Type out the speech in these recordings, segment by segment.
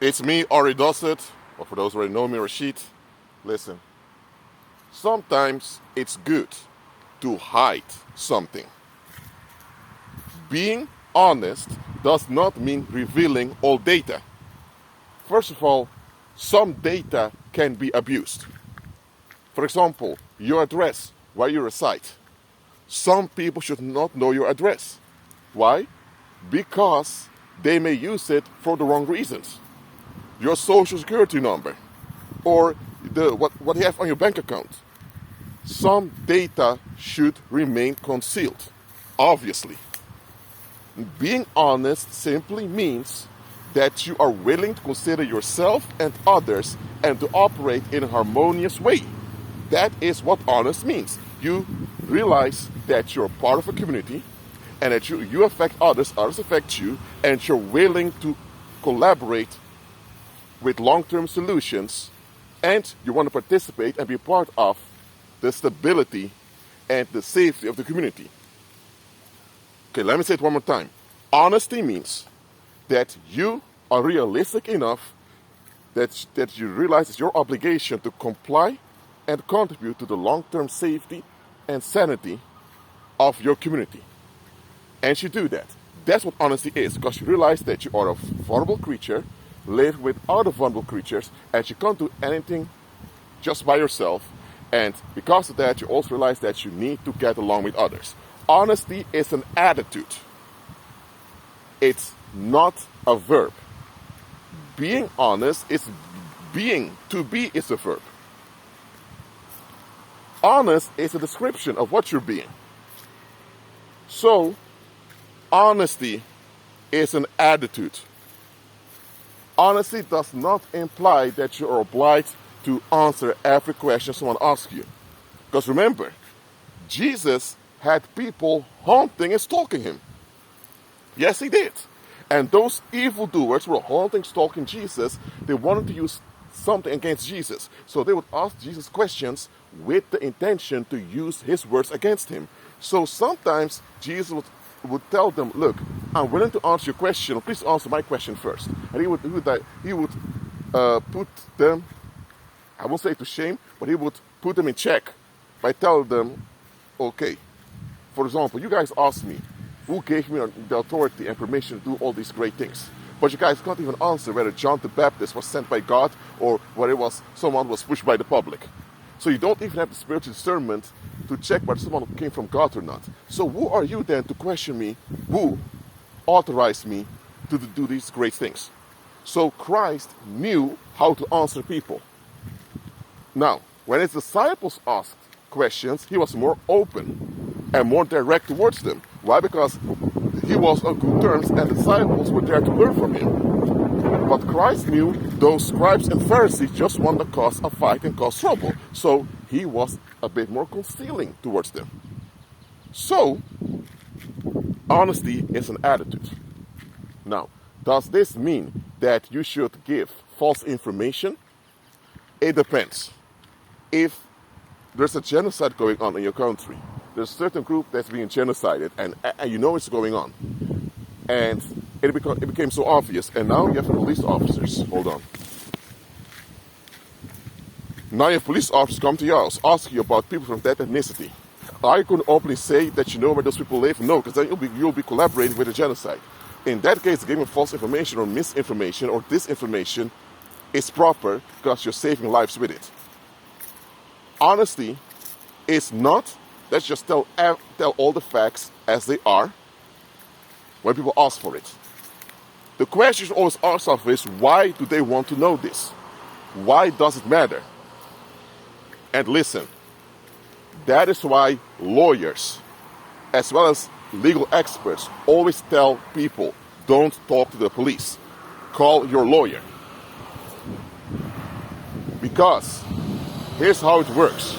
It's me, Ari does it, or for those who already know me, Rashid. Listen, sometimes it's good to hide something. Being honest does not mean revealing all data. First of all, some data can be abused. For example, your address, where you reside. Some people should not know your address. Why? Because they may use it for the wrong reasons. Your social security number, or what you have on your bank account. Some data should remain concealed, obviously. Being honest simply means that you are willing to consider yourself and others and to operate in a harmonious way. That is what honest means. You realize that you're part of a community and that you affect others affect you, and you're willing to collaborate with long-term solutions, and you want to participate and be part of the stability and the safety of the community. Okay, let me say it one more time. Honesty means that you are realistic enough that you realize it's your obligation to comply and contribute to the long-term safety and sanity of your community. And you do that. That's what honesty is, because you realize that you are a vulnerable creature, live with other vulnerable creatures, and you can't do anything just by yourself. And because of that, you also realize that you need to get along with others. Honesty is an attitude. It's not a verb. Being honest is being. To be is a verb. Honest is a description of what you're being. So, honesty is an attitude. Honesty does not imply that you are obliged to answer every question someone asks you. Because remember, Jesus had people haunting and stalking him. Yes, he did. And those evildoers were haunting, stalking Jesus. They wanted to use something against Jesus. So they would ask Jesus questions with the intention to use his words against him. So sometimes Jesus would tell them, look, I'm willing to answer your question. Please answer my question first. And he would put them, I won't say to shame, but he would put them in check by telling them, okay, for example, you guys asked me, who gave me the authority and permission to do all these great things? But you guys can't even answer whether John the Baptist was sent by God or whether someone was pushed by the public. So you don't even have the spiritual discernment to check whether someone came from God or not. So who are you then to question me? Who authorized me to do these great things? So Christ knew how to answer people. Now, when his disciples asked questions, he was more open and more direct towards them. Why? Because he was on good terms and the disciples were there to learn from him. But Christ knew those scribes and Pharisees just want to cause a fight and cause trouble. So he was a bit more concealing towards them. So, honesty is an attitude. Now, does this mean that you should give false information? It depends. If there's a genocide going on in your country, there's a certain group that's being genocided, and you know it's going on. And it became so obvious, and now you have police officers. Hold on. Now you have police officers come to your house, ask you about people from that ethnicity. Are you going to openly say that you know where those people live? No, because then you'll be collaborating with a genocide. In that case, giving false information or misinformation or disinformation is proper because you're saving lives with it. Honesty is not, let's just tell all the facts as they are when people ask for it. The question you always ask yourself is, why do they want to know this? Why does it matter? And listen, that is why lawyers, as well as legal experts, always tell people, don't talk to the police. Call your lawyer. Because here's how it works.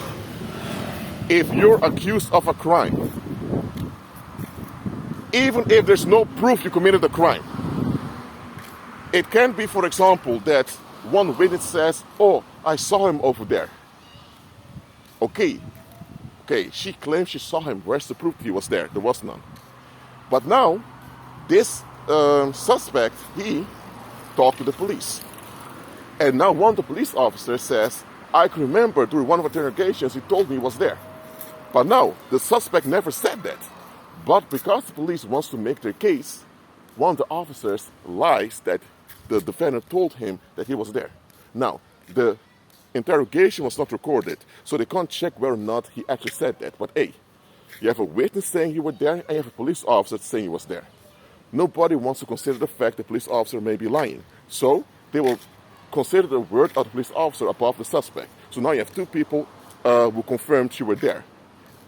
If you're accused of a crime, even if there's no proof you committed a crime, it can be, for example, that one witness says, oh, I saw him over there. Okay, she claims she saw him. Where's the proof he was there? There was none. But now, this suspect, he talked to the police. And now one of the police officers says, I can remember during one of the interrogations he told me he was there. But no, the suspect never said that. But because the police wants to make their case, one of the officers lies that the defendant told him that he was there. Now, the interrogation was not recorded, so they can't check whether or not he actually said that. But hey, you have a witness saying you were there, and you have a police officer saying he was there. Nobody wants to consider the fact the police officer may be lying. So they will consider the word of the police officer above the suspect. So now you have two people who confirmed you were there.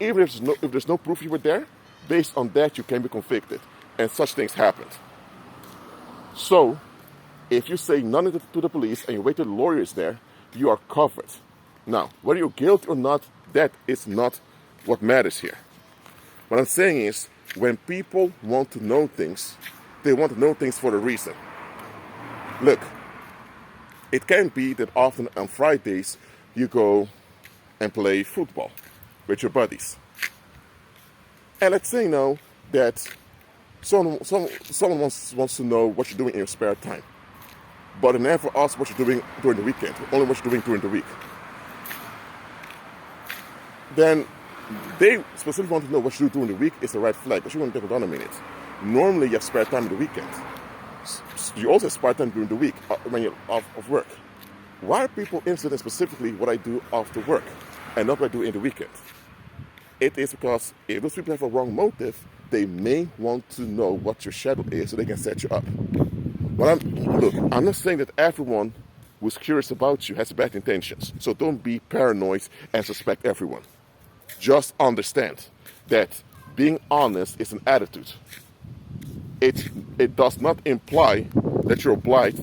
Even if there's no proof you were there, based on that you can be convicted. And such things happened. So, if you say none to the police and you wait till the lawyer is there, you are covered. Now, whether you're guilty or not, that is not what matters here. What I'm saying is, when people want to know things, they want to know things for a reason. Look, it can be that often on Fridays you go and play football with your buddies. And let's say now that someone wants to know what you're doing in your spare time. But they never ask what you're doing during the weekend, only what you're doing during the week. Then they specifically want to know what you do during the week is a red flag, but you won't take it on a minute. Normally you have spare time in the weekend. You also have spare time during the week when you're off of work. Why are people interested in specifically what I do after work and not what I do in the weekend? It is because if those people have a wrong motive, they may want to know what your schedule is so they can set you up. I'm not saying that everyone who's curious about you has bad intentions. So don't be paranoid and suspect everyone. Just understand that being honest is an attitude. It does not imply that you're obliged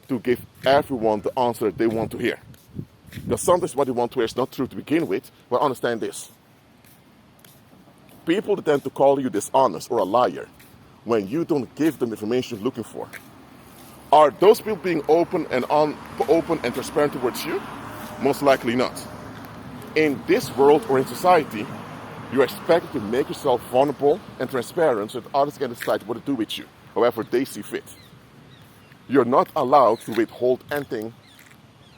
to give everyone the answer they want to hear. Because sometimes what they want to hear is not true to begin with, but understand this. People tend to call you dishonest or a liar when you don't give them information you're looking for. Are those people being open and transparent towards you? Most likely not. In this world or in society, you're expected to make yourself vulnerable and transparent so that others can decide what to do with you, however they see fit. You're not allowed to withhold anything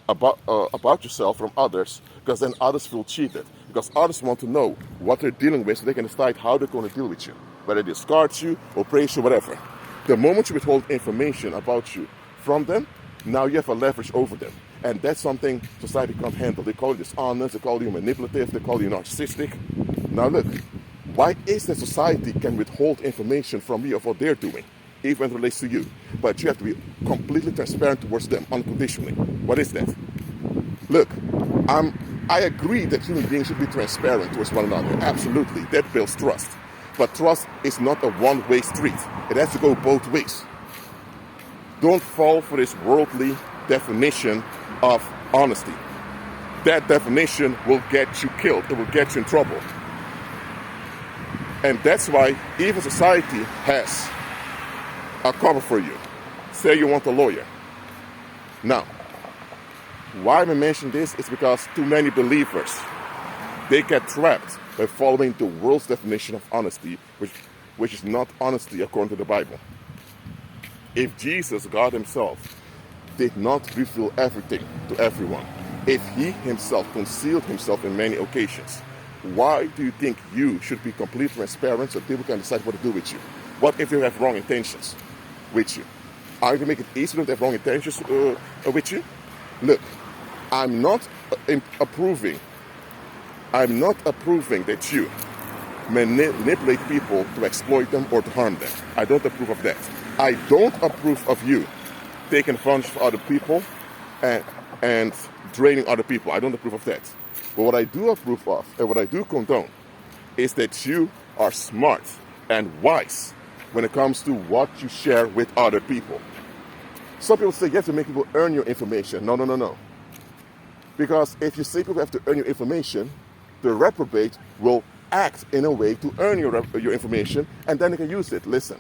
about yourself from others, because then others feel cheated. Because others want to know what they're dealing with so they can decide how they're going to deal with you. Whether they discard you or praise you, whatever. The moment you withhold information about you from them, now you have a leverage over them. And that's something society can't handle. They call you dishonest, they call you manipulative, they call you narcissistic. Now look, why is that society can withhold information from you of what they're doing, even when it relates to you? But you have to be completely transparent towards them, unconditionally. What is that? Look, I agree that human beings should be transparent towards one another. Absolutely, that builds trust. But trust is not a one-way street. It has to go both ways. Don't fall for this worldly definition of honesty. That definition will get you killed. It will get you in trouble. And that's why even society has a cover for you. Say you want a lawyer. Now, why I mention this is because too many believers, they get trapped by following the world's definition of honesty, which is not honesty according to the Bible. If Jesus, God himself, did not reveal everything to everyone, if he himself concealed himself in many occasions, why do you think you should be completely transparent so people can decide what to do with you? What if they have wrong intentions with you? Are you going to make it easy for them to have wrong intentions with you? Look, I'm not approving that you manipulate people to exploit them or to harm them. I don't approve of that. I don't approve of you taking advantage of other people and draining other people. I don't approve of that. But what I do approve of and what I do condone is that you are smart and wise when it comes to what you share with other people. Some people say you have to make people earn your information. No. Because if you say people have to earn your information, the reprobate will act in a way to earn your information, and then they can use it. Listen,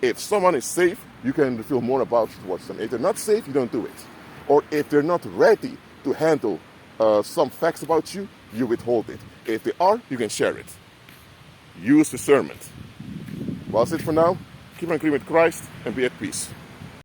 if someone is safe, you can feel more about towards them. If they're not safe, you don't do it. Or if they're not ready to handle some facts about you, you withhold it. If they are, you can share it. Use discernment. Well, that's it for now. Keep on agreeing with Christ and be at peace.